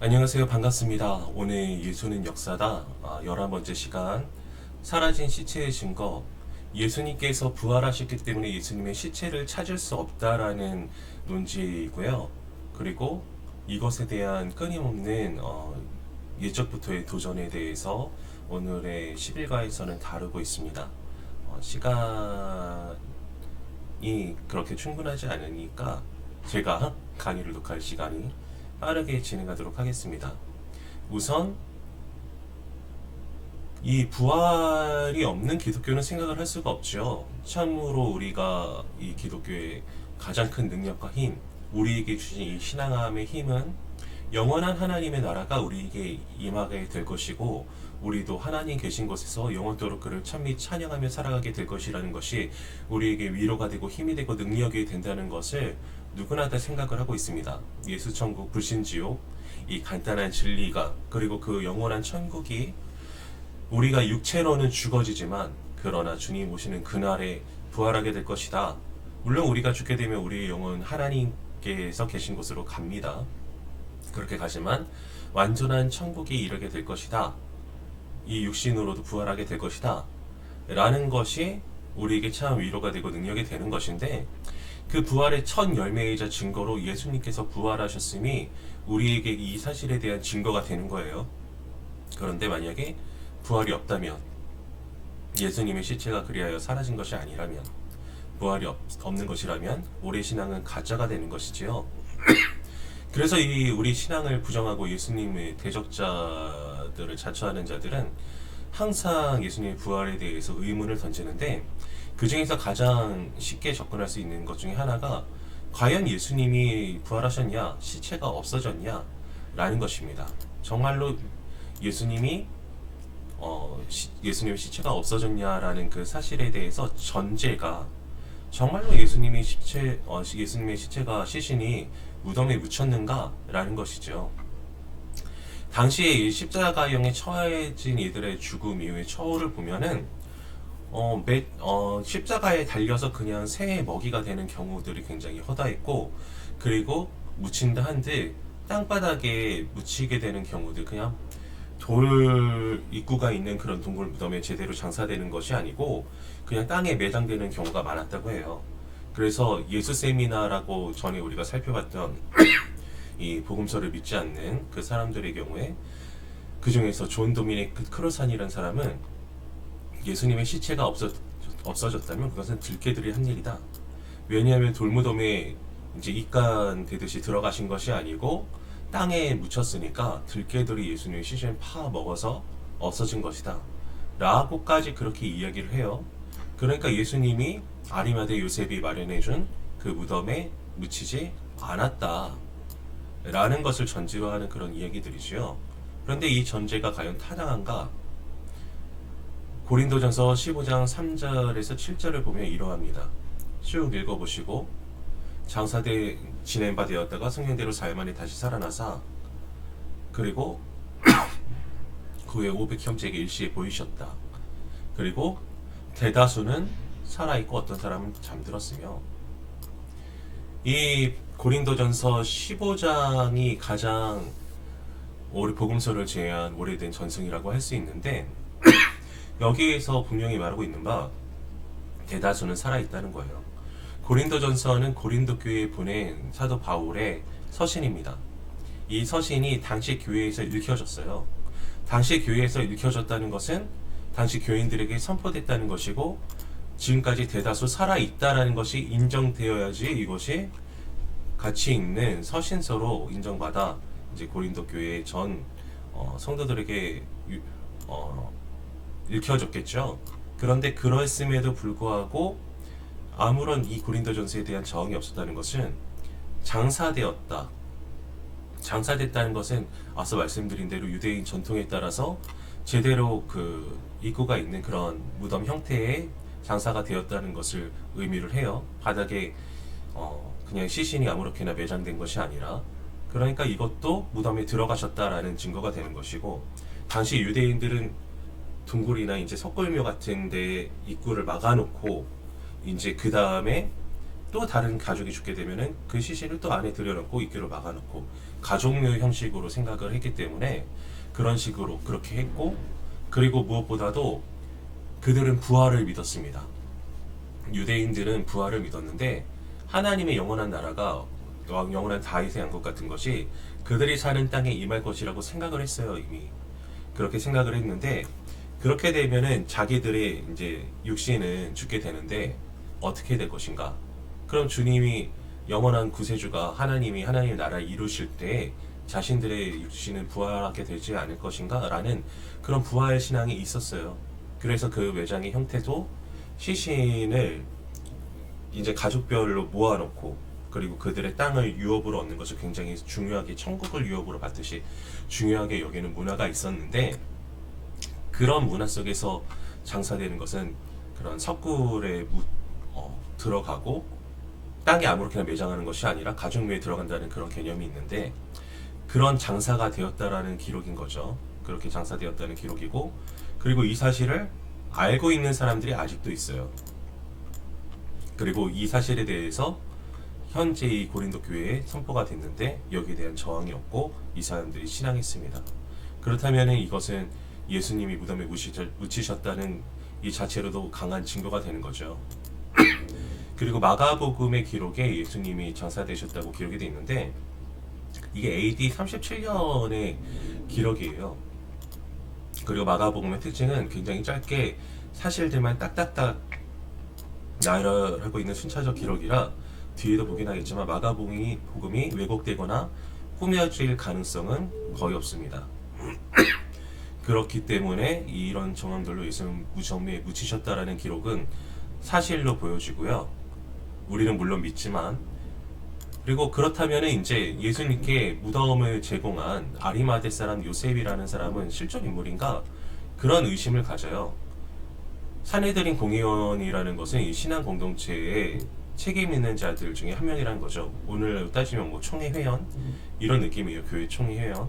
안녕하세요. 반갑습니다. 오늘 예수는 역사다. 11번째 시간. 사라진 시체의 증거. 예수님께서 부활하셨기 때문에 예수님의 시체를 찾을 수 없다라는 논지이고요. 그리고 이것에 대한 끊임없는 예적부터의 도전에 대해서 오늘의 11가에서는 다루고 있습니다. 시간이 그렇게 충분하지 않으니까 제가 강의를 녹화할 시간이 빠르게 진행하도록 하겠습니다. 우선 이 부활이 없는 기독교는 생각을 할 수가 없죠. 참으로 우리가 이 기독교의 가장 큰 능력과 힘, 우리에게 주신 이 신앙함의 힘은 영원한 하나님의 나라가 우리에게 임하게 될 것이고, 우리도 하나님 계신 곳에서 영원토록 그를 찬미 찬양하며 살아가게 될 것이라는 것이 우리에게 위로가 되고 힘이 되고 능력이 된다는 것을 누구나 다 생각을 하고 있습니다. 예수천국, 불신지옥, 이 간단한 진리가, 그리고 그 영원한 천국이 우리가 육체로는 죽어지지만 그러나 주님 오시는 그날에 부활하게 될 것이다. 물론 우리가 죽게 되면 우리의 영은 하나님께서 계신 곳으로 갑니다. 그렇게 가지만 완전한 천국에 이르게 될 것이다. 이 육신으로도 부활하게 될 것이다. 라는 것이 우리에게 참 위로가 되고 능력이 되는 것인데, 그 부활의 첫 열매이자 증거로 예수님께서 부활하셨음이 우리에게 이 사실에 대한 증거가 되는 거예요. 그런데 만약에 부활이 없다면, 예수님의 시체가 그리하여 사라진 것이 아니라면, 부활이 없는 것이라면 우리 신앙은 가짜가 되는 것이지요. 그래서 이 우리 신앙을 부정하고 예수님의 대적자들을 자처하는 자들은 항상 예수님의 부활에 대해서 의문을 던지는데, 그 중에서 가장 쉽게 접근할 수 있는 것 중에 하나가 과연 예수님이 부활하셨냐, 시체가 없어졌냐 라는 것입니다. 정말로 예수님이 예수님의 시체가 없어졌냐라는 그 사실에 대해서 전제가, 정말로 예수님의 시체가, 시신이 무덤에 묻혔는가라는 것이죠. 당시에 이 십자가형에 처해진 이들의 죽음 이후의 처우를 보면은 십자가에 달려서 그냥 새의 먹이가 되는 경우들이 굉장히 허다했고, 그리고 묻힌다 한들 땅바닥에 묻히게 되는 경우들, 그냥 돌 입구가 있는 그런 동굴 무덤에 제대로 장사되는 것이 아니고 그냥 땅에 매장되는 경우가 많았다고 해요. 그래서 예수 세미나라고 전에 우리가 살펴봤던 이 복음서를 믿지 않는 그 사람들의 경우에, 그 중에서 존 도미닉 크로산이라는 사람은 예수님의 시체가 없어졌다면 그것은 들깨들이 한 일이다. 왜냐하면 돌무덤에 이제 입간되듯이 들어가신 것이 아니고 땅에 묻혔으니까 들깨들이 예수님의 시신을 파먹어서 없어진 것이다 라고까지 그렇게 이야기를 해요. 그러니까 예수님이 아리마대 요셉이 마련해준 그 무덤에 묻히지 않았다 라는 것을 전제로 하는 그런 이야기들이지요. 그런데 이 전제가 과연 타당한가? 고린도전서 15장 3절에서 7절을 보면 이러합니다. 쭉 읽어보시고, 장사대 지낸 바 되었다가 성령대로 사흘 만에 다시 살아나사, 그리고 그 후에 500 형제에게 일시에 보이셨다. 그리고 대다수는 살아있고 어떤 사람은 잠들었으며, 이 고린도전서 15장이 가장 우리 복음서를 제외한 오래된 전승이라고 할 수 있는데, 여기에서 분명히 말하고 있는 바 대다수는 살아있다는 거예요. 고린도전서는 고린도 교회에 보낸 사도 바울의 서신입니다. 이 서신이 당시 교회에서 읽혀졌어요. 당시 교회에서 읽혀졌다는 것은 당시 교인들에게 선포됐다는 것이고, 지금까지 대다수 살아있다라는 것이 인정되어야지 이것이 가치 있는 서신서로 인정받아 이제 고린도 교회 전 성도들에게 읽혀졌겠죠. 그런데 그랬음에도 불구하고 아무런 이 고린도전서에 대한 저항이 없었다는 것은 장사되었다. 장사됐다는 것은 앞서 말씀드린 대로 유대인 전통에 따라서 제대로 그 입구가 있는 그런 무덤 형태의 장사가 되었다는 것을 의미를 해요. 바닥에 그냥 시신이 아무렇게나 매장된 것이 아니라, 그러니까 이것도 무덤에 들어가셨다라는 증거가 되는 것이고, 당시 유대인들은 동굴이나 이제 석굴묘 같은 데 입구를 막아놓고 이제 그 다음에 또 다른 가족이 죽게 되면은 그 시신을 또 안에 들여놓고 이끼로 막아놓고 가족묘 형식으로 생각을 했기 때문에 그런 식으로 그렇게 했고, 그리고 무엇보다도 그들은 부활을 믿었습니다. 유대인들은 부활을 믿었는데 하나님의 영원한 나라가 영원한 다윗의 왕국 같은 것이 그들이 사는 땅에 임할 것이라고 생각을 했어요. 이미 그렇게 생각을 했는데, 그렇게 되면은 자기들의 이제 육신은 죽게 되는데 어떻게 될 것인가? 그럼 주님이 영원한 구세주가 하나님이 하나님의 나라를 이루실 때 자신들의 육신은 부활하게 되지 않을 것인가? 라는 그런 부활 신앙이 있었어요. 그래서 그 외장의 형태도 시신을 이제 가족별로 모아놓고, 그리고 그들의 땅을 유업으로 얻는 것을 굉장히 중요하게, 천국을 유업으로 받듯이 중요하게 여기는 문화가 있었는데, 그런 문화 속에서 장사되는 것은 그런 석굴에 들어가고 땅에 아무렇게나 매장하는 것이 아니라 가족묘에 들어간다는 그런 개념이 있는데, 그런 장사가 되었다라는 기록인 거죠. 그렇게 장사되었다는 기록이고, 그리고 이 사실을 알고 있는 사람들이 아직도 있어요. 그리고 이 사실에 대해서 현재 이 고린도 교회에 선포가 됐는데 여기에 대한 저항이 없고 이 사람들이 신앙했습니다. 그렇다면 이것은 예수님이 무덤에 묻히셨다는 이 자체로도 강한 증거가 되는 거죠. 그리고 마가복음의 기록에 예수님이 장사되셨다고 기록이 되어 있는데 이게 AD 37년의 기록이에요. 그리고 마가복음의 특징은 굉장히 짧게 사실들만 딱딱딱 나열하고 있는 순차적 기록이라 뒤에도 보긴 하겠지만 마가복음이 왜곡되거나 꾸며질 가능성은 거의 없습니다. 그렇기 때문에 이런 정황들로 예수님 무덤에 묻히셨다라는 기록은 사실로 보여지고요. 우리는 물론 믿지만, 그리고 그렇다면 이제 예수님께 무덤을 제공한 아리마대 사람 요셉이라는 사람은 실존 인물인가? 그런 의심을 가져요. 사내들인 공의원이라는 것은 이 신앙 공동체에 책임 있는 자들 중에 한 명이라는 거죠. 오늘 따지면 뭐 총회 회원 이런 느낌이에요. 교회 총회 회원.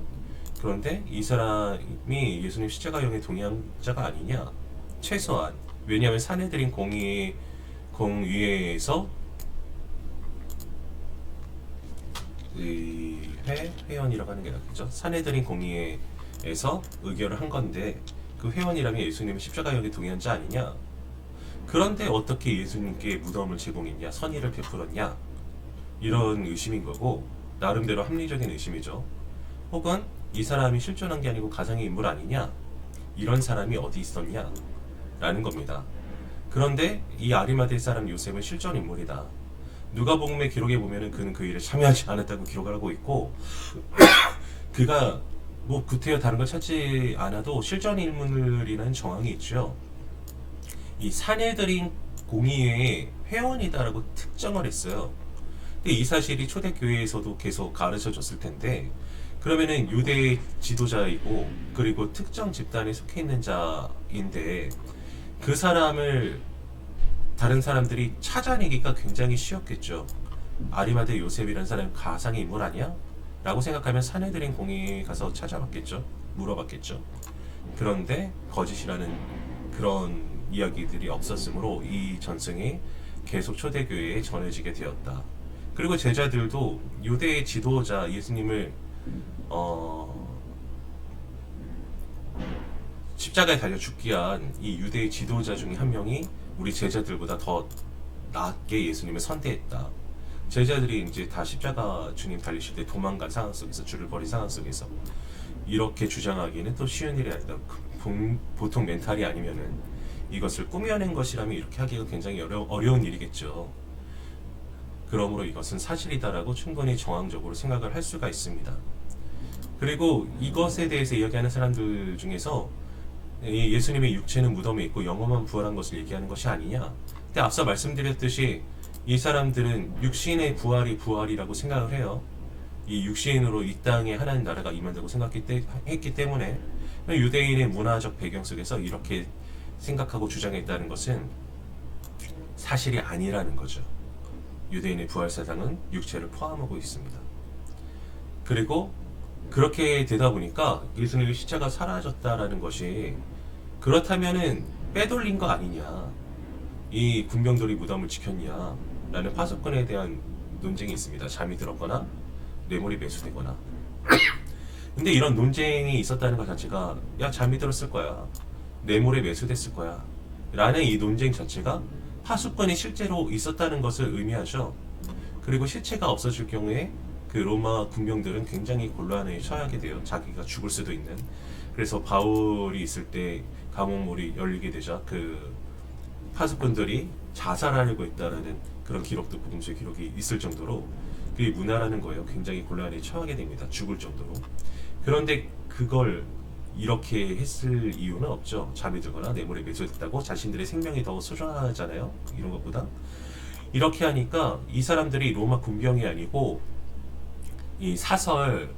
그런데 이 사람이 예수님 십자가형에 동의한 자가 아니냐? 최소한. 왜냐하면 사내들인 공의회에서 회원이라고 하는 게 낫겠죠. 사내들인 공의회에서 의결을 한 건데 그 회원이라면 예수님은 십자가형에 동의한 자 아니냐? 그런데 어떻게 예수님께 무덤을 제공했냐? 선의를 베풀었냐? 이런 의심인 거고, 나름대로 합리적인 의심이죠. 혹은 이 사람이 실존한 게 아니고 가상의 인물 아니냐? 이런 사람이 어디 있었냐? 라는 겁니다. 그런데 이 아리마대 사람 요셉은 실존 인물이다. 누가복음의 기록에 보면은 그는 그 일에 참여하지 않았다고 기록을 하고 있고 그가 뭐 구태여 다른 걸 찾지 않아도 실존 인물이라는 정황이 있죠. 이 사내들인 공의회의 회원이다라고 특정을 했어요. 근데 이 사실이 초대교회에서도 계속 가르쳐졌을 텐데, 그러면은 유대 지도자이고 그리고 특정 집단에 속해 있는 자인데 그 사람을 다른 사람들이 찾아내기가 굉장히 쉬웠겠죠. 아리마대 요셉이라는 사람이 가상의 인물 아니야? 라고 생각하면 사내들인 공의에 가서 찾아봤겠죠. 물어봤겠죠. 그런데 거짓이라는 그런 이야기들이 없었으므로 이 전승이 계속 초대교회에 전해지게 되었다. 그리고 제자들도 유대의 지도자 예수님을 십자가에 달려 죽게 한 이 유대의 지도자 중에 한 명이 우리 제자들보다 더 낫게 예수님을 선대했다. 제자들이 이제 다 십자가 주님 달리실 때 도망간 상황 속에서, 줄을 버린 상황 속에서 이렇게 주장하기는 또 쉬운 일이 아니다. 보통 멘탈이 아니면은 이것을 꾸며낸 것이라면 이렇게 하기가 굉장히 어려운 일이겠죠. 그러므로 이것은 사실이다라고 충분히 정황적으로 생각을 할 수가 있습니다. 그리고 이것에 대해서 이야기하는 사람들 중에서 예수님의 육체는 무덤에 있고 영험한 부활한 것을 얘기하는 것이 아니냐. 근데 앞서 말씀드렸듯이 이 사람들은 육신의 부활이라고 생각을 해요. 이 육신으로 이 땅에 하나님 나라가 임한다고 생각했기 때문에 유대인의 문화적 배경 속에서 이렇게 생각하고 주장했다는 것은 사실이 아니라는 거죠. 유대인의 부활사상은 육체를 포함하고 있습니다. 그리고 그렇게 되다 보니까 예수님의 십자가 사라졌다라는 것이, 그렇다면은 빼돌린 거 아니냐, 이 군병들이 무덤을 지켰냐, 라는 파수꾼에 대한 논쟁이 있습니다. 잠이 들었거나 뇌물이 매수되거나. 근데 이런 논쟁이 있었다는 것 자체가 야 잠이 들었을 거야, 뇌물에 매수됐을 거야 라는 이 논쟁 자체가 파수꾼이 실제로 있었다는 것을 의미하죠. 그리고 실체가 없어질 경우에 그 로마 군병들은 굉장히 곤란에 처하게 돼요. 자기가 죽을 수도 있는. 그래서 바울이 있을 때 감옥문이 열리게 되자 그 파수꾼들이 자살하려고 했다라는 그런 기록도 복음서에 기록이 있을 정도로 그게 문화라는 거예요. 굉장히 곤란에 처하게 됩니다. 죽을 정도로. 그런데 그걸 이렇게 했을 이유는 없죠. 잠이 들거나 뇌물에 매수됐다고 자신들의 생명이 더 소중하잖아요. 이런 것보다. 이렇게 하니까 이 사람들이 로마 군병이 아니고 이 사설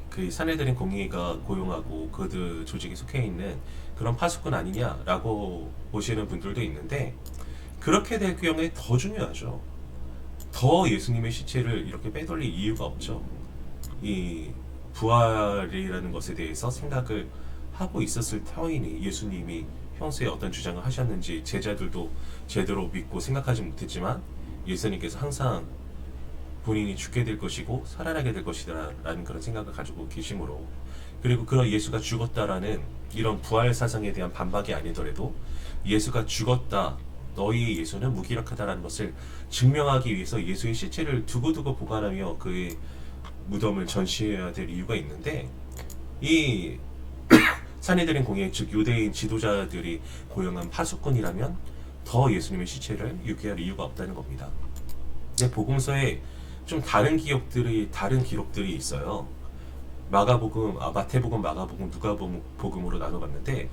그 사내들인 공의가 고용하고 그 조직에 속해 있는 그런 파수꾼 아니냐라고 보시는 분들도 있는데, 그렇게 될 경우에 더 중요하죠. 더 예수님의 시체를 이렇게 빼돌릴 이유가 없죠. 이 부활이라는 것에 대해서 생각을 하고 있었을 터이니 예수님이 평소에 어떤 주장을 하셨는지 제자들도 제대로 믿고 생각하지 못했지만 예수님께서 항상 본인이 죽게 될 것이고 살아나게 될 것이다 라는 그런 생각을 가지고 계시므로, 그리고 그런 예수가 죽었다라는 이런 부활 사상에 대한 반박이 아니더라도 예수가 죽었다, 너희 예수는 무기력하다라는 것을 증명하기 위해서 예수의 시체를 두고두고 보관하며 그의 무덤을 전시해야 될 이유가 있는데, 이 사내들인 공예 즉 유대인 지도자들이 고용한 파수꾼이라면 더 예수님의 시체를 유기할 이유가 없다는 겁니다. 근데 복음서에 좀 다른 기록들이 있어요. 마태복음, 마가복음, 누가복음으로 나눠봤는데,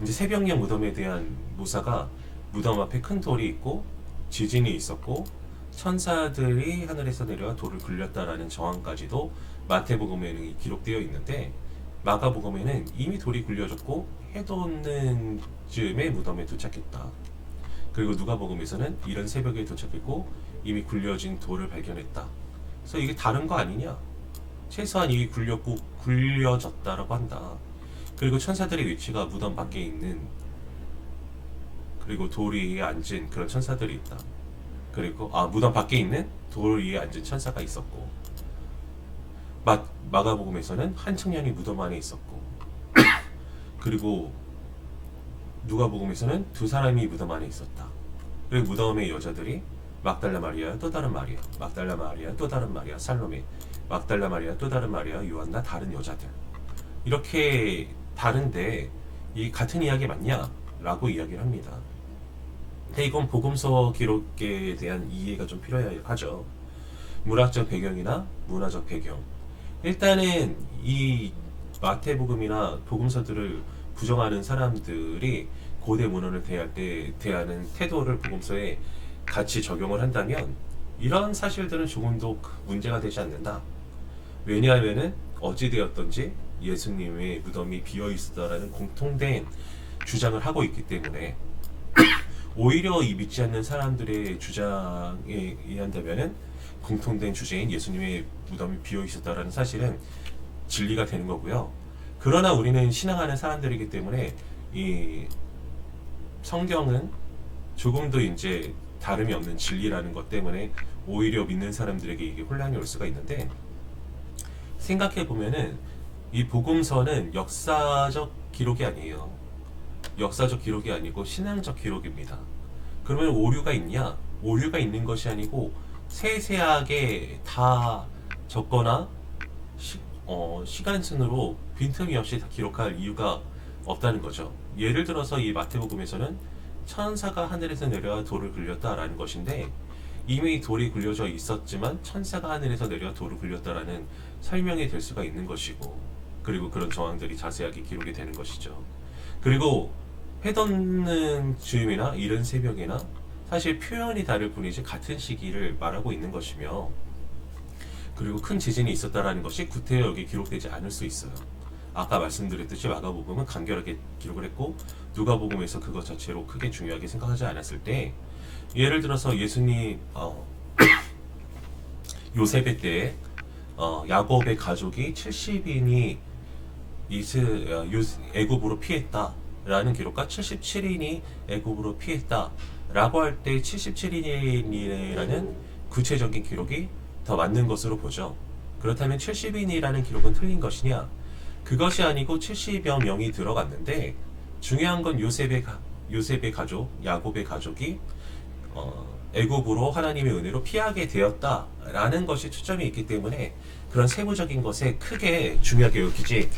이제 새벽녘 무덤에 대한 묘사가 무덤 앞에 큰 돌이 있고 지진이 있었고 천사들이 하늘에서 내려와 돌을 굴렸다라는 정황까지도 마태복음에는 기록되어 있는데, 마가복음에는 이미 돌이 굴려졌고 해돋는 즈음에 무덤에 도착했다. 그리고 누가복음에서는 이른 새벽에 도착했고 이미 굴려진 돌을 발견했다. 그래서 이게 다른 거 아니냐? 최소한 이미 굴렸고 굴려졌다라고 한다. 그리고 천사들의 위치가 무덤 밖에 있는, 그리고 돌 위에 앉은 그런 천사들이 있다. 그리고 무덤 밖에 있는 돌 위에 앉은 천사가 있었고, 마가복음에서는 한 청년이 무덤 안에 있었고, 그리고 누가복음에서는 두 사람이 무덤 안에 있었다. 그리고 무덤의 여자들이 막달라 마리아, 또 다른 마리아, 막달라 마리아, 또 다른 마리아, 살로메, 막달라 마리아, 또 다른 마리아, 요한나 다른 여자들. 이렇게 다른데 이 같은 이야기 맞냐? 라고 이야기를 합니다. 근데 이건 복음서 기록에 대한 이해가 좀 필요하죠. 문학적 배경이나 문화적 배경. 일단은 이 마태복음이나 복음서들을 부정하는 사람들이 고대 문헌을 대할 때 대하는 태도를 복음서에 같이 적용을 한다면 이런 사실들은 조금도 문제가 되지 않는다. 왜냐하면은 어찌되었던지 예수님의 무덤이 비어 있었다라는 공통된 주장을 하고 있기 때문에 오히려 이 믿지 않는 사람들의 주장에 의한다면은 공통된 주제인 예수님의 무덤이 비어 있었다라는 사실은 진리가 되는 거고요. 그러나 우리는 신앙하는 사람들이기 때문에 이 성경은 조금도 이제 다름이 없는 진리라는 것 때문에 오히려 믿는 사람들에게 이게 혼란이 올 수가 있는데, 생각해 보면은 이 복음서는 역사적 기록이 아니에요. 역사적 기록이 아니고 신앙적 기록입니다. 그러면 오류가 있냐? 오류가 있는 것이 아니고 세세하게 다 적거나 시간 순으로 빈틈이 없이 다 기록할 이유가 없다는 거죠. 예를 들어서 이 마태복음에서는 천사가 하늘에서 내려와 돌을 굴렸다라는 것인데, 이미 돌이 굴려져 있었지만 천사가 하늘에서 내려와 돌을 굴렸다라는 설명이 될 수가 있는 것이고, 그리고 그런 정황들이 자세하게 기록이 되는 것이죠. 그리고 해돋는 즈음이나 이른 새벽이나 사실 표현이 다를 뿐이지 같은 시기를 말하고 있는 것이며, 그리고 큰 지진이 있었다라는 것이 구태여 여기 기록되지 않을 수 있어요. 아까 말씀드렸듯이 마가복음은 간결하게 기록을 했고 누가복음에서 그것 자체로 크게 중요하게 생각하지 않았을 때, 예를 들어서 예수님 요셉의 때에 야곱의 가족이 70인이 애굽으로 피했다라는 기록과 77인이 애굽으로 피했다 라고 할 때 77인이라는 구체적인 기록이 더 맞는 것으로 보죠. 그렇다면 70인이라는 기록은 틀린 것이냐? 그것이 아니고 70여 명이 들어갔는데 중요한 건 요셉의 가족, 야곱의 가족이 애굽으로 하나님의 은혜로 피하게 되었다라는 것이 초점이 있기 때문에 그런 세부적인 것에 크게 중요하게 여기지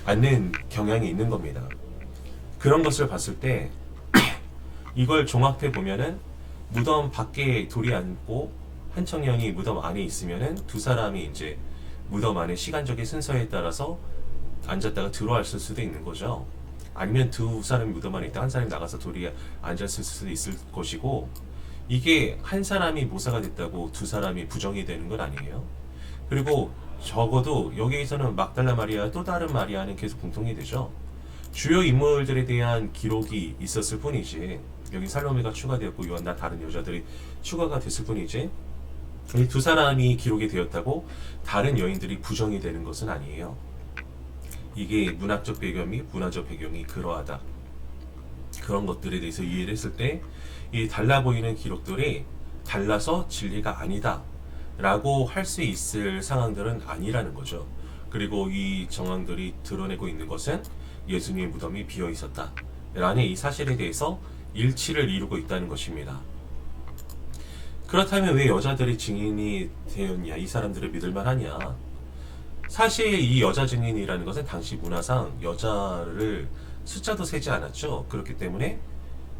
않는 경향이 있는 겁니다. 그런 것을 봤을 때 이걸 종합해 보면은 무덤 밖에 돌이 앉고 한 청년이 무덤 안에 있으면은 두 사람이 이제 무덤 안에 시간적인 순서에 따라서 앉았다가 들어왔을 수도 있는 거죠. 아니면 두 사람이 무덤 안에 있다 한 사람이 나가서 돌이 앉았을 수도 있을 것이고, 이게 한 사람이 모사가 됐다고 두 사람이 부정이 되는 건 아니에요. 그리고 적어도 여기에서는 막달라 마리아 또 다른 마리아는 계속 공통이 되죠. 주요 인물들에 대한 기록이 있었을 뿐이지, 여기 살로메가 추가되었고 요한나 다른 여자들이 추가가 됐을 뿐이지, 이 두 사람이 기록이 되었다고 다른 여인들이 부정이 되는 것은 아니에요. 이게 문학적 배경이 문화적 배경이 그러하다, 그런 것들에 대해서 이해를 했을 때 이 달라 보이는 기록들이 달라서 진리가 아니다 라고 할 수 있을 상황들은 아니라는 거죠. 그리고 이 정황들이 드러내고 있는 것은 예수님의 무덤이 비어 있었다 라는 이 사실에 대해서 일치를 이루고 있다는 것입니다. 그렇다면 왜 여자들이 증인이 되었냐, 이 사람들을 믿을만 하냐? 사실 이 여자 증인이라는 것은 당시 문화상 여자를 숫자도 세지 않았죠. 그렇기 때문에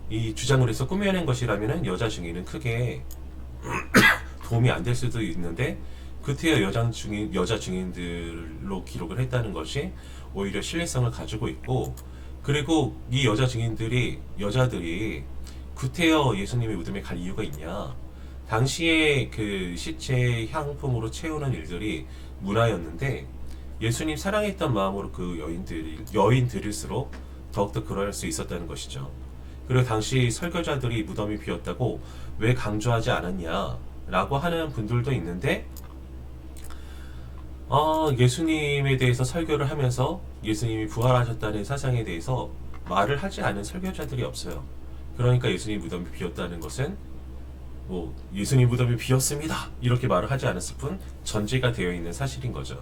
이 주장을 해서 꾸며낸 것이라면 여자 증인은 크게 도움이 안 될 수도 있는데, 그때의 여자 증인들로 기록을 했다는 것이 오히려 신뢰성을 가지고 있고, 그리고 이 여자들이 구태여 예수님의 무덤에 갈 이유가 있냐? 당시에 그 시체 향품으로 채우는 일들이 문화였는데, 예수님 사랑했던 마음으로 그 여인들일수록 더욱더 그럴 수 있었다는 것이죠. 그리고 당시 설교자들이 무덤이 비었다고 왜 강조하지 않았냐 라고 하는 분들도 있는데, 예수님에 대해서 설교를 하면서 예수님이 부활하셨다는 사상에 대해서 말을 하지 않은 설교자들이 없어요. 그러니까 예수님 무덤이 비었다는 것은 예수님 무덤이 비었습니다 이렇게 말을 하지 않았을 뿐 전제가 되어 있는 사실인 거죠.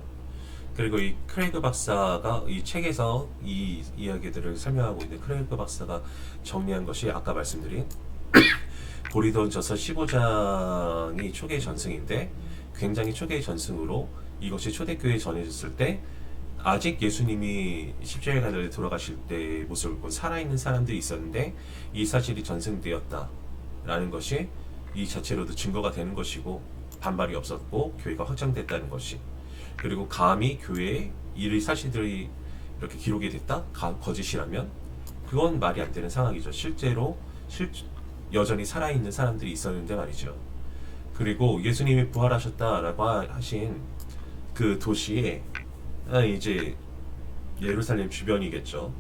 그리고 이 크레이그 박사가 이 책에서 이 이야기들을 설명하고 있는 크레이그 박사가 정리한 것이 아까 말씀드린 고린도전서 15장이 초기의 전승인데, 굉장히 초기의 전승으로 이것이 초대교회에 전해졌을 때 아직 예수님이 십자가에 달려 돌아가실 때 모습을 본 살아있는 사람들이 있었는데 이 사실이 전승되었다라는 것이 이 자체로도 증거가 되는 것이고, 반발이 없었고 교회가 확장됐다는 것이, 그리고 감히 교회에 이 사실들이 이렇게 기록이 됐다? 거짓이라면 그건 말이 안 되는 상황이죠. 실제로 여전히 살아있는 사람들이 있었는데 말이죠. 그리고 예수님이 부활하셨다라고 하신 그 도시에 이제 예루살렘 주변이겠죠.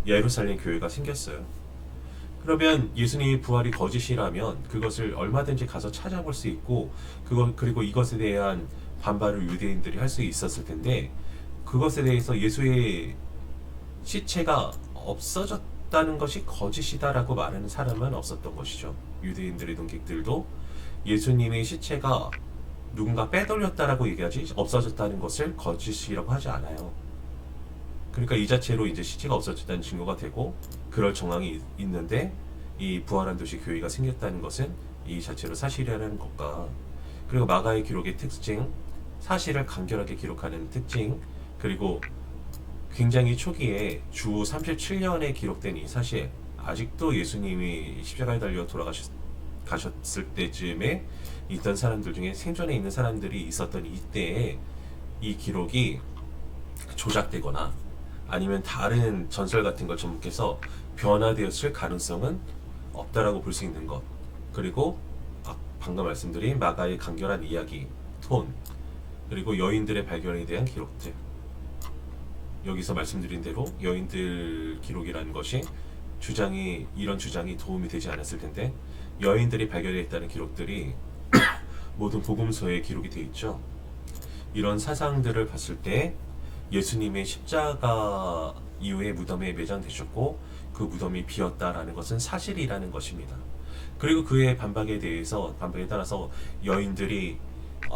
예루살렘 교회가 생겼어요. 그러면 예수님의 부활이 거짓이라면 그것을 얼마든지 가서 찾아볼 수 있고, 그리고 이것에 대한 반발을 유대인들이 할 수 있었을 텐데, 그것에 대해서 예수의 시체가 없어졌다는 것이 거짓이다라고 말하는 사람은 없었던 것이죠. 유대인들의 논객들도 예수님의 시체가 누군가 빼돌렸다라고 얘기하지 없어졌다는 것을 거짓이라고 하지 않아요. 그러니까 이 자체로 이제 시체가 없어졌다는 증거가 되고, 그럴 정황이 있는데 이 부활한 도시 교회가 생겼다는 것은 이 자체로 사실이라는 것과, 그리고 마가의 기록의 특징, 사실을 간결하게 기록하는 특징, 그리고 굉장히 초기에 주 37년에 기록된 이 사실, 아직도 예수님이 십자가에 달려 가셨을 때쯤에 있던 사람들 중에 생존해 있는 사람들이 있었던 이때에 이 기록이 조작되거나 아니면 다른 전설 같은 걸 접목해서 변화되었을 가능성은 없다라고 볼 수 있는 것. 그리고 방금 말씀드린 마가의 간결한 이야기, 톤, 그리고 여인들의 발견에 대한 기록들. 여기서 말씀드린 대로 여인들 기록이라는 것이 이런 주장이 도움이 되지 않았을 텐데, 여인들이 발견했다는 기록들이 모든 복음서에 기록이 되어 있죠. 이런 사상들을 봤을 때 예수님의 십자가 이후에 무덤에 매장되셨고 그 무덤이 비었다라는 것은 사실이라는 것입니다. 그리고 그의 반박에 따라서 여인들이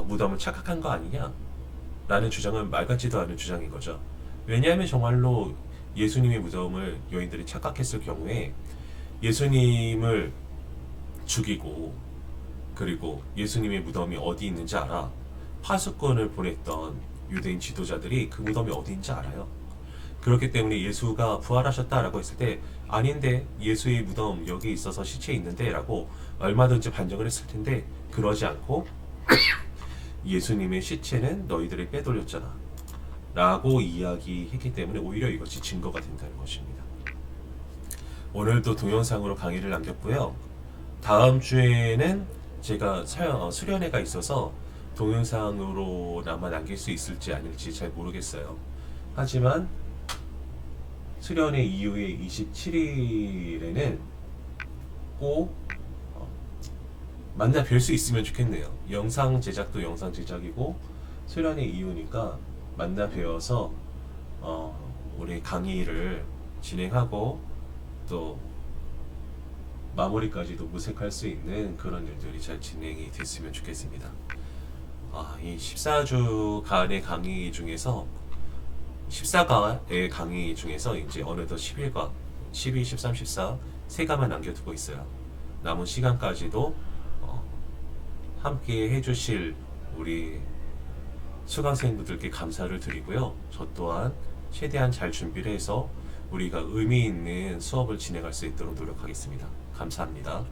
무덤을 착각한 거 아니냐? 라는 주장은 말 같지도 않은 주장인 거죠. 왜냐하면 정말로 예수님의 무덤을 여인들이 착각했을 경우에 예수님을 죽이고 그리고 예수님의 무덤이 어디 있는지 알아. 파수꾼을 보냈던 유대인 지도자들이 그 무덤이 어디 있는지 알아요. 그렇기 때문에 예수가 부활하셨다라고 했을 때 아닌데 예수의 무덤 여기 있어서 시체 있는데 라고 얼마든지 반정을 했을 텐데 그러지 않고 예수님의 시체는 너희들이 빼돌렸잖아 라고 이야기했기 때문에 오히려 이것이 증거가 된다는 것입니다. 오늘도 동영상으로 강의를 남겼고요. 다음 주에는 제가 수련회가 있어서 동영상으로나마 남길 수 있을지 아닐지 잘 모르겠어요. 하지만 수련회 이후에 27일에는 꼭 만나 뵐 수 있으면 좋겠네요. 영상 제작도 영상 제작이고 수련회 이후니까 만나 뵈어서 우리 강의를 진행하고 또 마무리까지도 무색할 수 있는 그런 일들이 잘 진행이 됐으면 좋겠습니다. 이 14주간의 강의 중에서 14가의 강의 중에서 이제 어느덧 11가, 12, 13, 14 3가만 남겨두고 있어요. 남은 시간까지도 함께 해주실 우리 수강생분들께 감사를 드리고요. 저 또한 최대한 잘 준비를 해서 우리가 의미 있는 수업을 진행할 수 있도록 노력하겠습니다. 감사합니다.